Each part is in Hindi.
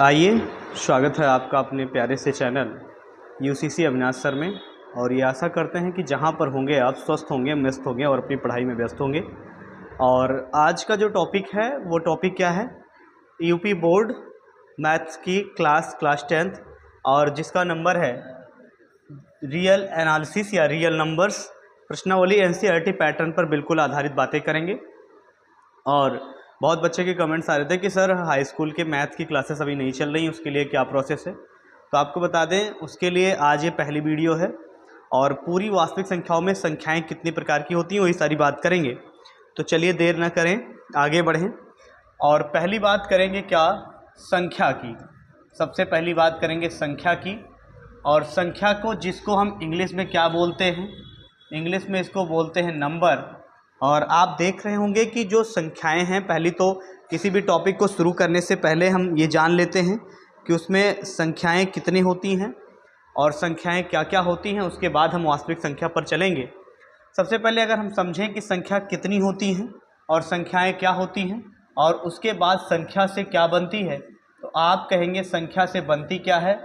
आइए, स्वागत है आपका अपने प्यारे से चैनल यूसीसी अविनाश सर में। और ये आशा करते हैं कि जहाँ पर होंगे आप स्वस्थ होंगे, मस्त होंगे और अपनी पढ़ाई में व्यस्त होंगे। और आज का जो टॉपिक है वो टॉपिक क्या है, यूपी बोर्ड मैथ्स की क्लास 10th और जिसका नंबर है रियल एनालिसिस या रियल नंबर्स प्रश्नावली एनसीईआरटी पैटर्न पर बिल्कुल आधारित बातें करेंगे। और बहुत बच्चे के कमेंट्स आ रहे थे कि सर हाई स्कूल के मैथ की क्लासेस अभी नहीं चल रही, उसके लिए क्या प्रोसेस है। तो आपको बता दें, उसके लिए आज ये पहली वीडियो है और पूरी वास्तविक संख्याओं में संख्याएं कितनी प्रकार की होती हैं वही सारी बात करेंगे। तो चलिए देर ना करें, आगे बढ़ें और पहली बात करेंगे क्या, संख्या की। सबसे पहली बात करेंगे संख्या की। और संख्या को जिसको हम इंग्लिश में क्या बोलते हैं, इंग्लिश में इसको बोलते हैं नंबर। और आप देख रहे होंगे कि जो संख्याएं हैं, पहली तो किसी भी टॉपिक को शुरू करने से पहले हम ये जान लेते हैं कि उसमें संख्याएं कितनी होती हैं और संख्याएं क्या क्या होती हैं, उसके बाद हम वास्तविक संख्या पर चलेंगे। सबसे पहले अगर हम समझें कि संख्या कितनी होती हैं और संख्याएं क्या होती हैं और उसके बाद संख्या से क्या बनती है, तो आप कहेंगे संख्या से बनती क्या है,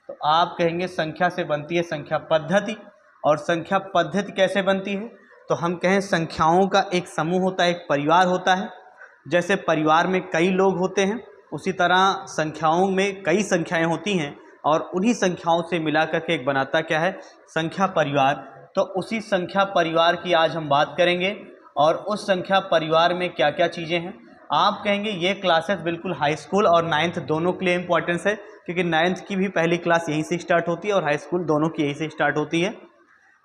तो आप कहेंगे संख्या से बनती है संख्या पद्धति। और संख्या पद्धति कैसे बनती है, तो हम कहें संख्याओं का एक समूह होता है, एक परिवार होता है। जैसे परिवार में कई लोग होते हैं, उसी तरह संख्याओं में कई संख्याएं होती हैं और उन्हीं संख्याओं से मिला करके एक बनाता क्या है, संख्या परिवार। तो उसी संख्या परिवार की आज हम बात करेंगे और उस संख्या परिवार में क्या क्या चीज़ें हैं। आप कहेंगे ये क्लासेस बिल्कुल हाई स्कूल और 9th दोनों के लिए इम्पोर्टेंस है, क्योंकि 9th की भी पहली क्लास यहीं से स्टार्ट होती है और हाई स्कूल दोनों की यहीं से स्टार्ट होती है।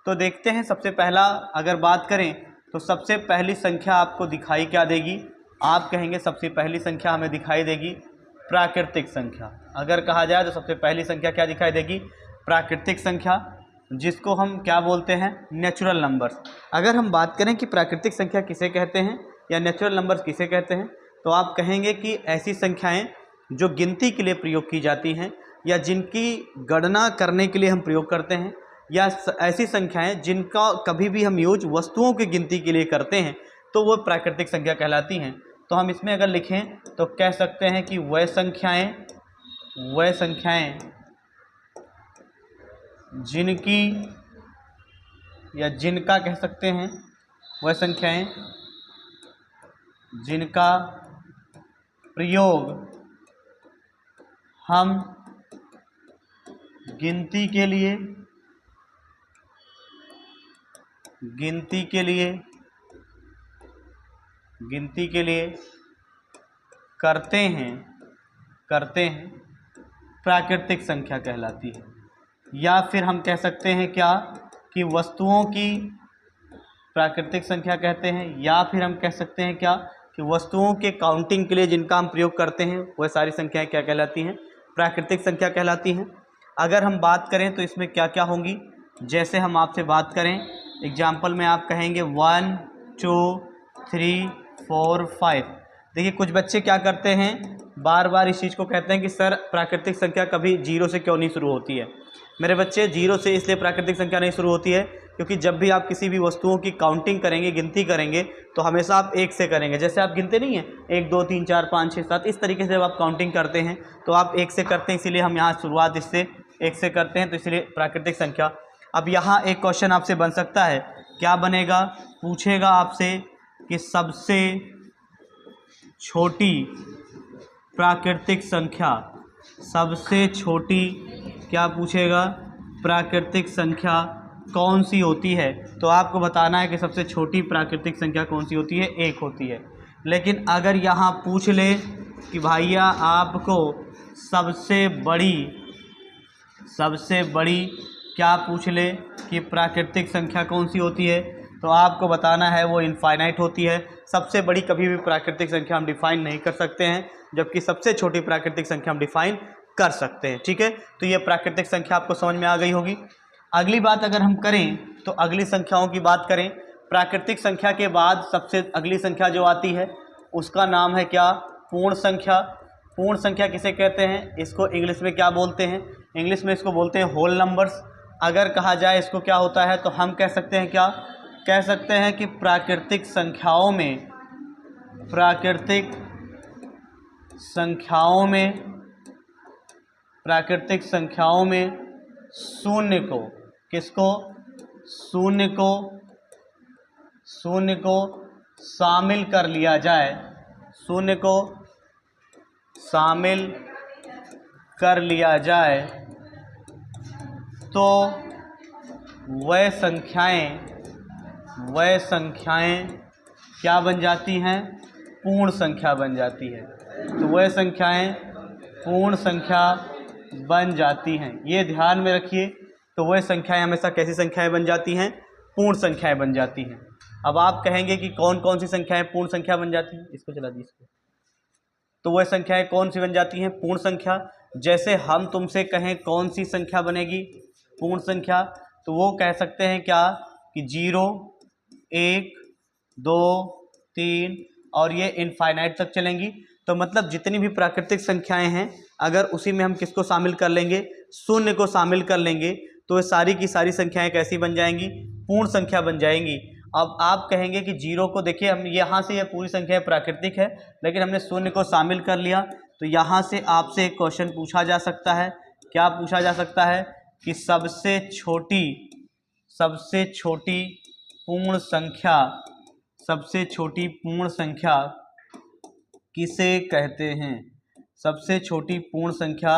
तो देखते हैं, सबसे पहला अगर बात करें तो सबसे पहली संख्या आपको दिखाई क्या देगी, आप कहेंगे सबसे पहली संख्या हमें दिखाई देगी प्राकृतिक संख्या। अगर कहा जाए तो सबसे पहली संख्या क्या दिखाई देगी, प्राकृतिक संख्या, जिसको हम क्या बोलते हैं, नेचुरल नंबर्स। अगर हम बात करें कि प्राकृतिक संख्या किसे कहते हैं या नेचुरल नंबर्स किसे कहते हैं, तो आप कहेंगे कि ऐसी संख्याएं जो गिनती के लिए प्रयोग की जाती हैं या जिनकी गणना करने के लिए हम प्रयोग करते हैं, या ऐसी संख्याएं जिनका कभी भी हम यूज वस्तुओं की गिनती के लिए करते हैं, तो वो प्राकृतिक संख्या कहलाती हैं। तो हम इसमें अगर लिखें तो कह सकते हैं कि वह संख्याएं जिनकी या जिनका कह सकते हैं, वह संख्याएं जिनका प्रयोग हम गिनती के लिए करते हैं प्राकृतिक संख्या कहलाती है। या फिर हम कह सकते हैं क्या, कि वस्तुओं की प्राकृतिक संख्या कहते हैं, या फिर हम कह सकते हैं क्या, कि वस्तुओं के काउंटिंग के लिए जिनका हम प्रयोग करते हैं वह सारी संख्याएं क्या कहलाती हैं, प्राकृतिक संख्या कहलाती हैं। अगर हम बात करें तो इसमें क्या क्या होंगी, जैसे हम आपसे बात करें एग्जाम्पल में, आप कहेंगे 1 2 3 4 5। देखिए कुछ बच्चे क्या करते हैं, बार बार इस चीज़ को कहते हैं कि सर प्राकृतिक संख्या कभी 0 से क्यों नहीं शुरू होती है। मेरे बच्चे, 0 से इसलिए प्राकृतिक संख्या नहीं शुरू होती है क्योंकि जब भी आप किसी भी वस्तुओं की काउंटिंग करेंगे, गिनती करेंगे, तो हमेशा आप 1 से करेंगे। जैसे आप गिनते नहीं हैं 1 2 3 4 5 6 7, इस तरीके से जब आप काउंटिंग करते हैं तो आप 1 से करते हैं, इसीलिए हम यहाँ शुरुआत इससे 1 से करते हैं, तो इसलिए प्राकृतिक संख्या। अब यहाँ एक क्वेश्चन आपसे बन सकता है, क्या बनेगा, पूछेगा आपसे कि सबसे छोटी प्राकृतिक संख्या, सबसे छोटी क्या पूछेगा, प्राकृतिक संख्या कौन सी होती है। तो आपको बताना है कि सबसे छोटी प्राकृतिक संख्या कौन सी होती है, 1 होती है। लेकिन अगर यहाँ पूछ ले कि भैया आपको सबसे बड़ी क्या पूछ ले कि प्राकृतिक संख्या कौन सी होती है, तो आपको बताना है वो इनफाइनाइट होती है। सबसे बड़ी कभी भी प्राकृतिक संख्या हम डिफाइन नहीं कर सकते हैं, जबकि सबसे छोटी प्राकृतिक संख्या हम डिफाइन कर सकते हैं। ठीक है, तो ये प्राकृतिक संख्या आपको समझ में आ गई होगी। अगली बात अगर हम करें तो अगली संख्याओं की बात करें, प्राकृतिक संख्या के बाद सबसे अगली संख्या जो आती है उसका नाम है क्या, पूर्ण संख्या। पूर्ण संख्या किसे कहते हैं, इसको इंग्लिश में क्या बोलते हैं, इंग्लिश में इसको बोलते हैं होल नंबर्स। अगर कहा जाए इसको क्या होता है, तो हम कह सकते हैं क्या, कह सकते हैं कि प्राकृतिक संख्याओं में प्राकृतिक संख्याओं में शून्य को, किसको, शून्य को शामिल कर लिया जाए, शून्य को शामिल कर लिया जाए तो वह संख्याएं क्या बन जाती हैं, पूर्ण संख्या बन जाती है। तो वह संख्याएं पूर्ण संख्या बन जाती हैं, ये ध्यान में रखिए। तो वह संख्याएं हमेशा कैसी संख्याएं बन जाती हैं, पूर्ण संख्याएं बन जाती हैं। अब आप कहेंगे कि कौन कौन सी संख्याएं पूर्ण संख्या बन जाती हैं, इसको चला दीजिए। तो वह संख्याएं कौन सी बन जाती हैं, पूर्ण संख्या। जैसे हम तुमसे कहें कौन सी संख्या बनेगी पूर्ण संख्या, तो वो कह सकते हैं क्या कि 0, 1, 2, 3 और ये इनफाइनाइट तक चलेंगी। तो मतलब जितनी भी प्राकृतिक संख्याएं हैं, अगर उसी में हम किसको शामिल कर लेंगे, शून्य को शामिल कर लेंगे, तो ये सारी की सारी संख्याएं कैसी बन जाएंगी, पूर्ण संख्या बन जाएंगी। अब आप कहेंगे कि 0 को देखिए, हम यहाँ से ये पूरी संख्या प्राकृतिक है, लेकिन हमने शून्य को शामिल कर लिया। तो यहाँ से आपसे एक क्वेश्चन पूछा जा सकता है, क्या पूछा जा सकता है कि सबसे छोटी पूर्ण संख्या किसे कहते हैं, सबसे छोटी पूर्ण संख्या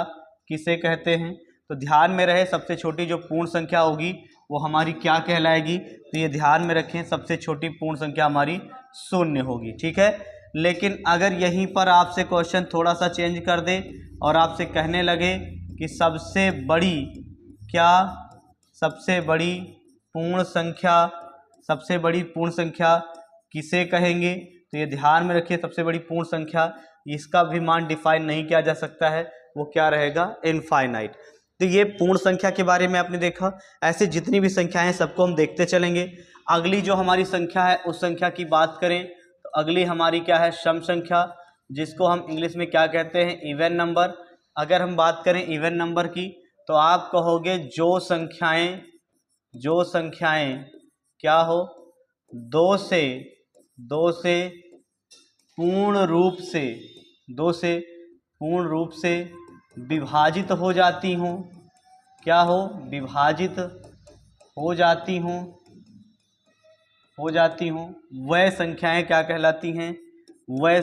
किसे कहते हैं। तो ध्यान में रहे, सबसे छोटी जो पूर्ण संख्या होगी वो हमारी क्या कहलाएगी, तो ये ध्यान में रखें, सबसे छोटी पूर्ण संख्या हमारी शून्य होगी, ठीक है। लेकिन अगर यहीं पर आपसे क्वेश्चन थोड़ा सा चेंज कर दे और आपसे कहने लगे कि सबसे बड़ी पूर्ण संख्या किसे कहेंगे, तो ये ध्यान में रखिए, सबसे बड़ी पूर्ण संख्या, इसका भी मान डिफाइन नहीं किया जा सकता है, वो क्या रहेगा, इनफाइनाइट। तो ये पूर्ण संख्या के बारे में आपने देखा। ऐसे जितनी भी संख्याएं सबको हम देखते चलेंगे। अगली जो हमारी संख्या है उस संख्या की बात करें तो अगली हमारी क्या है, सम संख्या, जिसको हम इंग्लिश में क्या कहते हैं, इवन नंबर। अगर हम बात करें इवन नंबर की, तो आप कहोगे जो संख्याएं क्या हो, दो से पूर्ण रूप से विभाजित हो जाती हूँ, क्या हो, विभाजित हो जाती हूँ, वह संख्याएं क्या कहलाती हैं, वह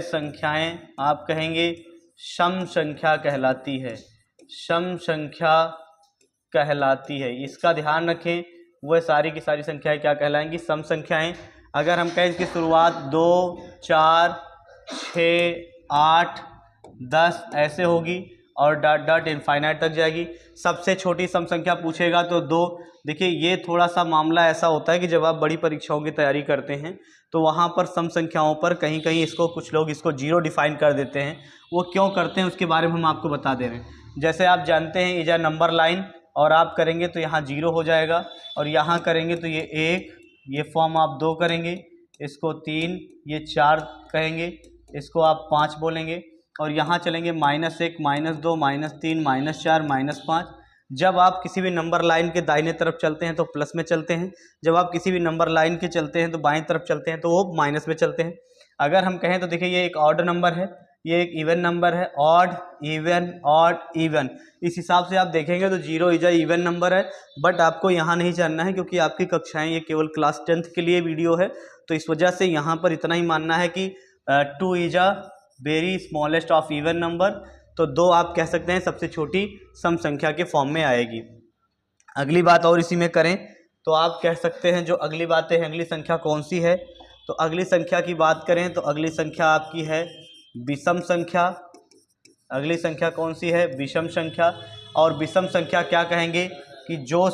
संख्याएं आप कहेंगे सम संख्या कहलाती है, सम संख्या कहलाती है। इसका ध्यान रखें, वह सारी की सारी संख्याएं क्या कहलाएंगी, सम संख्याएं। अगर हम कहें इसकी शुरुआत 2, 4, 6, 8, 10 ऐसे होगी और डॉट डॉट इनफाइनाइट तक जाएगी। सबसे छोटी सम संख्या पूछेगा तो 2। देखिए ये थोड़ा सा मामला ऐसा होता है कि जब आप बड़ी परीक्षाओं की तैयारी करते हैं तो वहाँ पर सम संख्याओं पर कहीं कहीं कुछ लोग इसको 0 डिफाइन कर देते हैं। वो क्यों करते हैं उसके बारे में हम आपको बता दे रहे हैं। जैसे आप जानते हैं इज अ नंबर लाइन, और आप करेंगे तो यहाँ 0 हो जाएगा, और यहाँ करेंगे तो ये 1, ये फॉर्म आप 2 करेंगे, इसको 3, ये 4 कहेंगे, इसको आप 5 बोलेंगे, और यहाँ चलेंगे -1, -2, -3, -4, -5। जब आप किसी भी नंबर लाइन के दाहिने तरफ चलते हैं तो प्लस में चलते हैं, जब आप किसी भी नंबर लाइन के चलते हैं तो बाएं तरफ चलते हैं तो वो माइनस में चलते हैं। अगर हम कहें तो देखिए ये एक ऑड नंबर है, ये एक इवन नंबर है, ऑड इवन। इस हिसाब से आप देखेंगे तो 0 इज अ इवन नंबर है। बट आपको यहाँ नहीं जानना है क्योंकि आपकी कक्षाएं ये केवल क्लास 10th के लिए वीडियो है, तो इस वजह से यहाँ पर इतना ही मानना है कि 2 is a very smallest of even number. तो 2 आप कह सकते हैं सबसे छोटी सम संख्या के फॉर्म में आएगी। अगली बात और इसी में करें तो आप कह सकते हैं जो अगली बातें हैं, अगली संख्या कौन सी है, तो अगली संख्या की बात करें तो अगली संख्या आपकी है विषम संख्या। अगली संख्या कौन सी है, विषम संख्या। और विषम संख्या क्या कहेंगे कि जो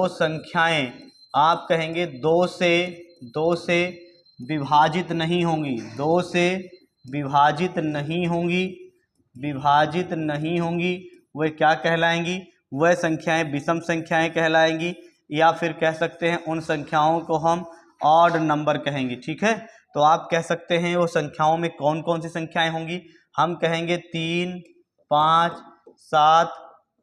संख्याएं आप कहेंगे 2 से विभाजित नहीं होंगी, 2 से विभाजित नहीं होंगी, वह क्या कहलाएंगी, वह संख्याएं विषम संख्याएं कहलाएंगी। या फिर कह सकते हैं उन संख्याओं को हम ऑड नंबर कहेंगे, ठीक है। तो आप कह सकते हैं वो संख्याओं में कौन कौन सी संख्याएं होंगी, हम कहेंगे 3, 5, 7,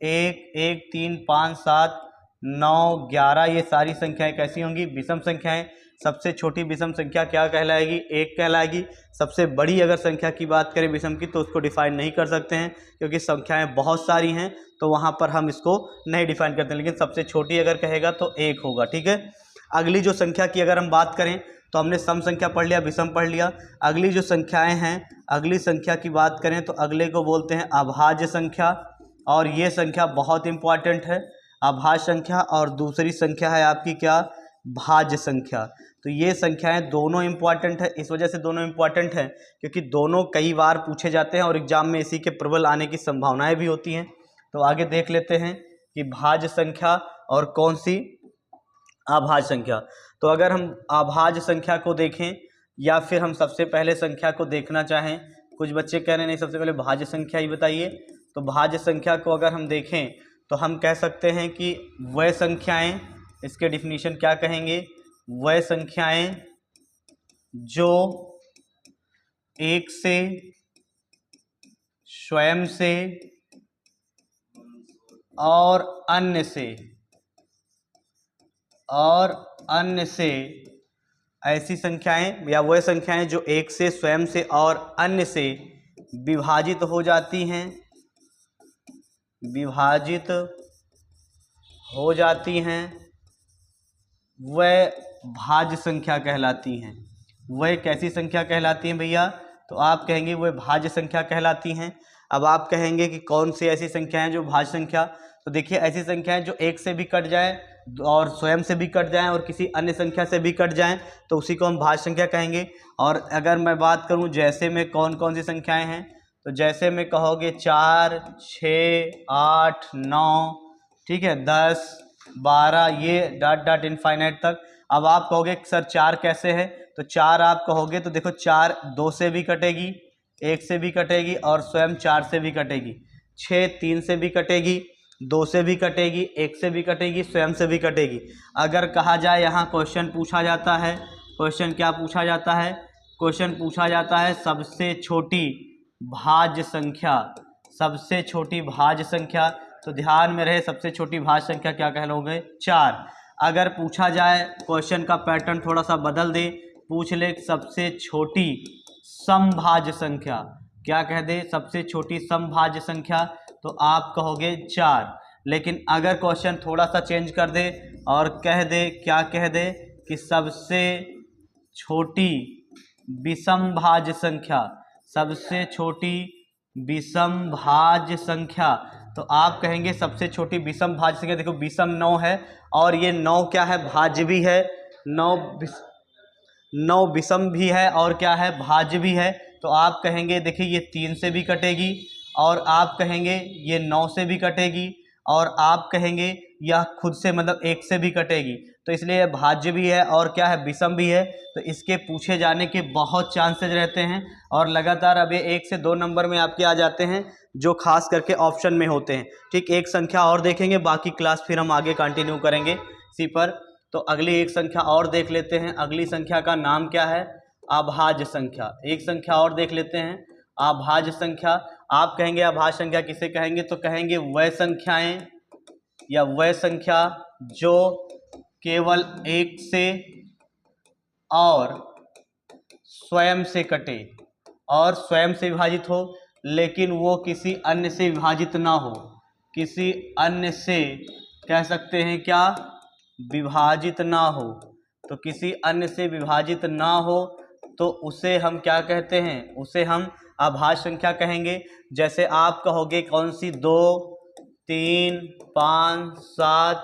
1, 1, 3, 5, 7, 9, 11, ये सारी संख्याएं कैसी होंगी, विषम संख्याएं। सबसे छोटी विषम संख्या क्या कहलाएगी? 1 कहलाएगी। सबसे बड़ी अगर संख्या की बात करें विषम की तो उसको डिफाइन नहीं कर सकते हैं, क्योंकि संख्याएं बहुत सारी हैं तो वहाँ पर हम इसको नहीं डिफाइन करते, लेकिन सबसे छोटी अगर कहेगा तो 1 होगा। ठीक है। अगली जो संख्या की अगर हम बात करें तो हमने सम संख्या पढ़ लिया, विषम पढ़ लिया। अगली जो संख्याएं हैं, अगली संख्या की बात करें तो अगले को बोलते हैं अभाज्य संख्या, और ये संख्या बहुत इंपॉर्टेंट है, अभाज्य संख्या। और दूसरी संख्या है आपकी क्या? भाज्य संख्या। तो ये संख्याएं दोनों इंपॉर्टेंट है। इस वजह से दोनों इंपॉर्टेंट हैं क्योंकि दोनों कई बार पूछे जाते हैं और एग्जाम में इसी के प्रबल आने की संभावनाएं भी होती हैं। तो आगे देख लेते हैं कि भाज्य संख्या और कौन सी? अभाज्य संख्या। तो अगर हम अभाज्य संख्या को देखें या फिर हम सबसे पहले संख्या को देखना चाहें, कुछ बच्चे कह रहे नहीं सबसे पहले भाज्य संख्या ही बताइए। तो भाज्य संख्या को अगर हम देखें तो हम कह सकते हैं कि वह संख्याएं, इसके डिफिनीशन क्या कहेंगे? वह संख्याएं जो एक से, स्वयं से और अन्य से ऐसी संख्याएं, या वह संख्याएं जो एक से, स्वयं से और अन्य से विभाजित हो जाती हैं, वह भाज्य संख्या कहलाती हैं। वह कैसी संख्या कहलाती हैं भैया? तो आप कहेंगे वह भाज्य संख्या कहलाती हैं। अब आप कहेंगे कि कौन सी ऐसी संख्याएं जो भाज्य संख्या? तो देखिए, ऐसी संख्याएं जो एक से भी कट जाए और स्वयं से भी कट जाएं और किसी अन्य संख्या से भी कट जाएं तो उसी को हम भाज्य संख्या कहेंगे। और अगर मैं बात करूं जैसे में कौन कौन सी संख्याएं हैं, तो जैसे में कहोगे 4, 6, 8, 9, ठीक है, 10, 12, ये डॉट डॉट इनफाइनाइट तक। अब आप कहोगे सर 4 कैसे है? तो 4 आप कहोगे तो देखो 4 2 से भी कटेगी, 1 से भी कटेगी और स्वयं 4 से भी कटेगी। 6 3 से भी कटेगी, 2 से भी कटेगी, 1 से भी कटेगी, स्वयं से भी कटेगी। अगर कहा जाए यहाँ क्वेश्चन पूछा जाता है, क्वेश्चन क्या पूछा जाता है? क्वेश्चन पूछा जाता है सबसे छोटी भाज्य संख्या, सबसे छोटी भाज्य संख्या। तो ध्यान में रहे सबसे छोटी भाज्य संख्या क्या कहलोगे? 4। अगर पूछा जाए क्वेश्चन का पैटर्न थोड़ा सा बदल दे, पूछ ले सबसे छोटी समभाज्य संख्या, क्या कह दे? सबसे छोटी समभाज्य संख्या, तो आप कहोगे 4। लेकिन अगर क्वेश्चन थोड़ा सा चेंज कर दे और कह दे, क्या कह दे कि सबसे छोटी विषम भाज्य संख्या, सबसे छोटी विषम भाज्य संख्या, तो आप कहेंगे सबसे छोटी विषम भाज्य संख्या। देखो विषम 9 है और ये 9 क्या है? भाज्य भी है। 9 विषम भी है और क्या है? भाज्य भी है। तो आप कहेंगे देखिए ये 3 से भी कटेगी और आप कहेंगे ये 9 से भी कटेगी और आप कहेंगे यह खुद से मतलब 1 से भी कटेगी। तो इसलिए यह भाज्य भी है और क्या है? विषम भी है। तो इसके पूछे जाने के बहुत चांसेस रहते हैं और लगातार अब ये 1 से 2 नंबर में आपके आ जाते हैं जो खास करके ऑप्शन में होते हैं। ठीक, एक संख्या और देखेंगे, बाकी क्लास फिर हम आगे कंटिन्यू करेंगे इसी पर। तो अगली एक संख्या और देख लेते हैं। अगली संख्या का नाम क्या है? अभाज्य संख्या। एक संख्या और देख लेते हैं, अभाज्य संख्या। आप कहेंगे अभाज्य संख्या किसे कहेंगे? तो कहेंगे वह संख्याएं या वह संख्या जो केवल 1 से और स्वयं से कटे और स्वयं से विभाजित हो, लेकिन वो किसी अन्य से विभाजित ना हो। किसी अन्य से कह सकते हैं क्या? विभाजित ना हो। तो किसी अन्य से विभाजित ना हो तो उसे हम क्या कहते हैं? उसे हम अभाज्य संख्या कहेंगे। जैसे आप कहोगे कौन सी? 2, 3, 5, 7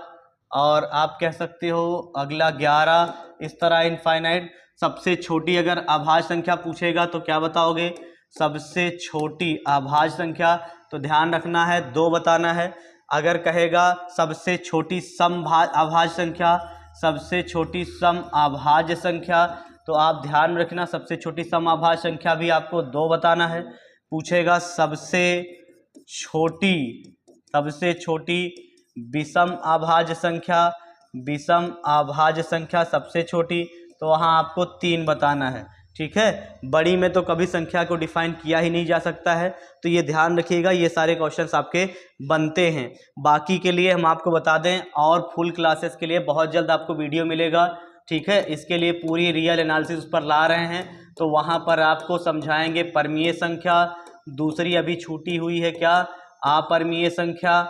और आप कह सकते हो अगला 11, इस तरह इनफाइनाइट। सबसे छोटी अगर अभाज्य संख्या पूछेगा तो क्या बताओगे? सबसे छोटी अभाज्य संख्या, तो ध्यान रखना है 2 बताना है। अगर कहेगा सबसे छोटी सम अभाज्य संख्या, सबसे छोटी सम अभाज्य संख्या, तो आप ध्यान रखना सबसे छोटी सम अभाज्य संख्या भी आपको 2 बताना है। पूछेगा सबसे छोटी विषम अभाज्य संख्या, विषम अभाज्य संख्या सबसे छोटी, तो वहाँ आपको 3 बताना है। ठीक है, बड़ी में तो कभी संख्या को डिफाइन किया ही नहीं जा सकता है, तो ये ध्यान रखिएगा, ये सारे क्वेश्चंस आपके बनते हैं। बाकी के लिए हम आपको बता दें और फुल क्लासेस के लिए बहुत जल्द आपको वीडियो मिलेगा। ठीक है। इसके लिए पूरी रियल एनालिसिस उस पर ला रहे हैं, तो वहाँ पर आपको समझाएंगे परमीय संख्या, दूसरी अभी छूटी हुई है क्या, अपरमीय संख्या,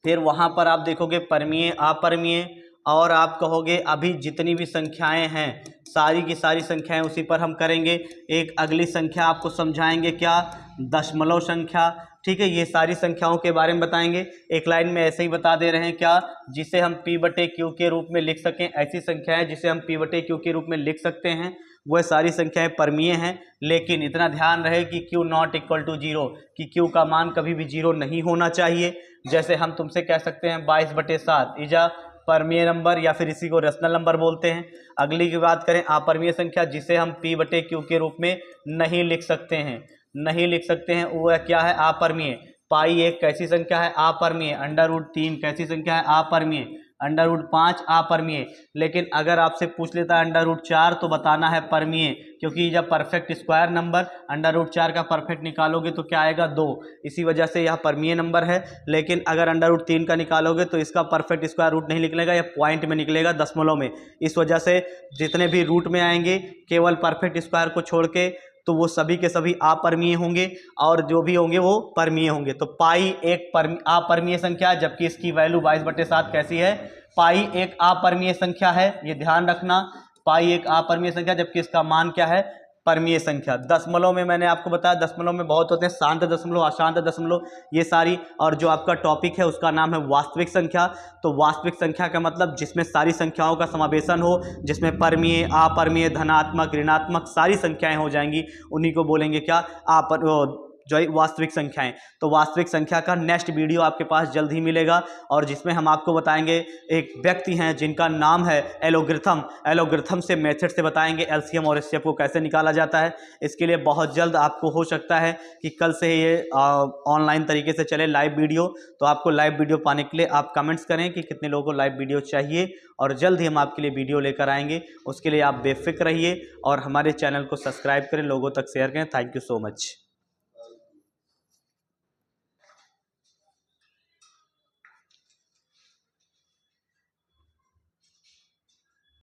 फिर वहाँ पर आप देखोगे परमीय अपरमीय, और आप कहोगे अभी जितनी भी संख्याएं हैं सारी की सारी संख्याएं उसी पर हम करेंगे। एक अगली संख्या आपको समझाएंगे क्या, दशमलव संख्या, ठीक है। ये सारी संख्याओं के बारे में बताएंगे। एक लाइन में ऐसे ही बता दे रहे हैं क्या, जिसे हम p/q के रूप में लिख सकें, ऐसी संख्याएं जिसे हम p/q के रूप में लिख सकते हैं, वह सारी संख्याएं परमीय हैं। लेकिन इतना ध्यान रहे कि q नॉट इक्वल टू 0, कि q का मान कभी भी 0 नहीं होना चाहिए। जैसे हम तुमसे कह सकते हैं 22/7 इज अ परमीय नंबर, या फिर इसी को रेशनल नंबर बोलते हैं। अगली की बात करें अपरमीय संख्या, जिसे हम p/q के रूप में नहीं लिख सकते हैं, नहीं लिख सकते हैं, वह क्या है, अपरमीय। पाई एक कैसी संख्या है, अपरमीय। √3 कैसी संख्या है, अपरमीय। √5 अपरमीय। लेकिन अगर आपसे पूछ लेता है √4 तो बताना है परमीय, क्योंकि जब परफेक्ट स्क्वायर नंबर √4 का परफेक्ट निकालोगे तो क्या आएगा, 2। इसी वजह से यह परमीय नंबर है। लेकिन अगर √3 का निकालोगे तो इसका परफेक्ट स्क्वायर रूट नहीं निकलेगा, यह पॉइंट में निकलेगा, दशमलव में। इस वजह से जितने भी रूट में आएंगे केवल परफेक्ट स्क्वायर को छोड़ के, तो वो सभी के सभी अपरमीय होंगे, और जो भी होंगे वो परमीय होंगे। तो पाई एक अपरमीय संख्या है, जबकि इसकी वैल्यू 22/7 कैसी है, पाई एक अपरमीय संख्या है, ये ध्यान रखना। पाई एक अपरमीय संख्या, जबकि इसका मान क्या है, परमीय संख्या। दशमलव में मैंने आपको बताया, दशमलव में बहुत होते हैं, शांत दशमलव, अशांत दशमलव, ये सारी। और जो आपका टॉपिक है उसका नाम है वास्तविक संख्या। तो वास्तविक संख्या का मतलब जिसमें सारी संख्याओं का समावेशन हो, जिसमें परमीय अपरमीय धनात्मक ऋणात्मक सारी संख्याएं हो जाएंगी, उन्हीं को बोलेंगे क्या, जो वास्तविक संख्याएं। तो वास्तविक संख्या का नेक्स्ट वीडियो आपके पास जल्द ही मिलेगा, और जिसमें हम आपको बताएंगे एक व्यक्ति हैं जिनका नाम है एलोग्रिथम। एलोग्रिथम से मेथड से बताएंगे एलसीएम और एचसीएफ को कैसे निकाला जाता है। इसके लिए बहुत जल्द आपको हो सकता है कि कल से ये ऑनलाइन तरीके से चले लाइव वीडियो। तो आपको लाइव वीडियो पाने के लिए आप कमेंट्स करें कि कितने लोगों को लाइव वीडियो चाहिए, और जल्द ही हम आपके लिए वीडियो लेकर आएंगे। उसके लिए आप बेफिक्र रहिए और हमारे चैनल को सब्सक्राइब करें, लोगों तक शेयर करें। Thank you so much.